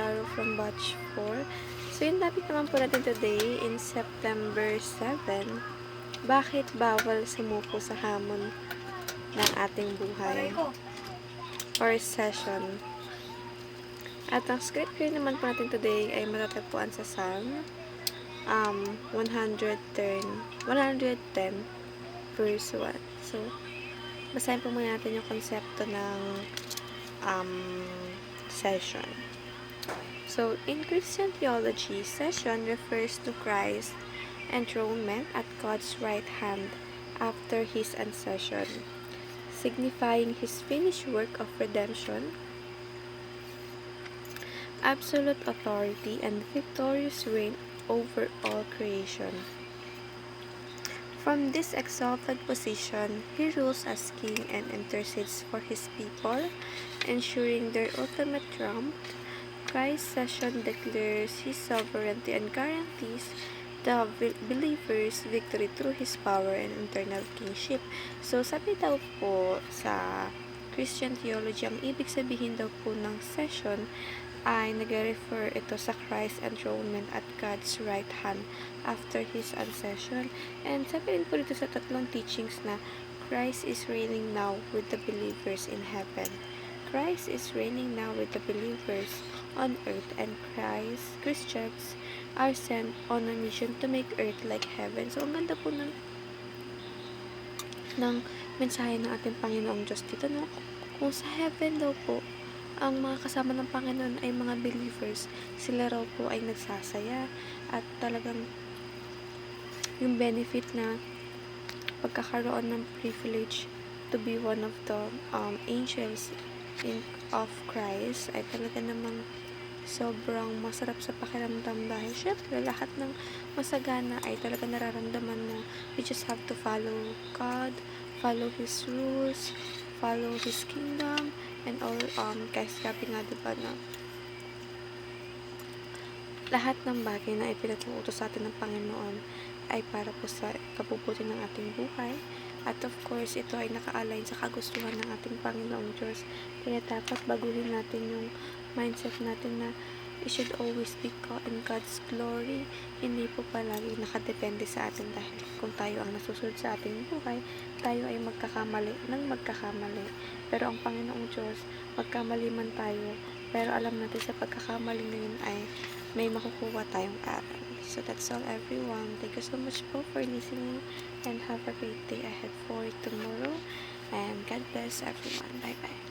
Laro from Batch 4. So, yung topic naman po natin today in September 7, bakit bawal sumuko sa hamon ng ating buhay or session. At ang scripture naman po natin today ay matatagpuan sa Psalm 110 verse 1. So, basahin po muna natin yung konsepto ng session. So, in Christian theology, session refers to Christ's enthronement at God's right hand after his ascension, signifying his finished work of redemption, absolute authority, and victorious reign over all creation. From this exalted position, he rules as king and intercedes for his people, ensuring their ultimate triumph. Christ's session declares his sovereignty and guarantees the believers' victory through his power and eternal kingship. So, sabi daw po sa Christian theology, ang ibig sabihin daw po ng session ay nag-refer ito sa Christ's enthronement at God's right hand after his ascension. And sabi rin po dito sa tatlong teachings na Christ is reigning now with the believers in heaven. Christ is reigning now with the believers on earth, and Christians are sent on a mission to make earth like heaven. So, ang ganda po ng mensahe ng ating Panginoong Diyos dito, no? Kung sa heaven daw po, ang mga kasama ng Panginoon ay mga believers, sila raw po ay nagsasaya at talagang yung benefit na pagkakaroon ng privilege to be one of the angels of Christ ay talaga namang sobrang masarap sa pakiramdam dahil syempre lahat ng masagana ay talaga nararamdaman mo. You just have to follow God, follow His rules, follow His kingdom, and all, guys, sabi nga diba na lahat ng bagay na ipinag-uutos sa atin ng Panginoon ay para po sa kabubuti ng ating buhay. At of course, ito ay naka-align sa kagustuhan ng ating Panginoong Diyos. Kaya dapat baguhin natin yung mindset natin na we should always be in God's glory. Hindi po palagi nakadepende sa atin dahil kung tayo ang nasusunod sa ating buhay, tayo ay magkakamali ng magkakamali. Pero ang Panginoong Diyos, magkamali man tayo, pero alam natin sa pagkakamali na yun ay may makukuha tayong aral. So that's all, everyone. Thank you so much po for listening and have a great day ahead for tomorrow. And God bless everyone. Bye-bye.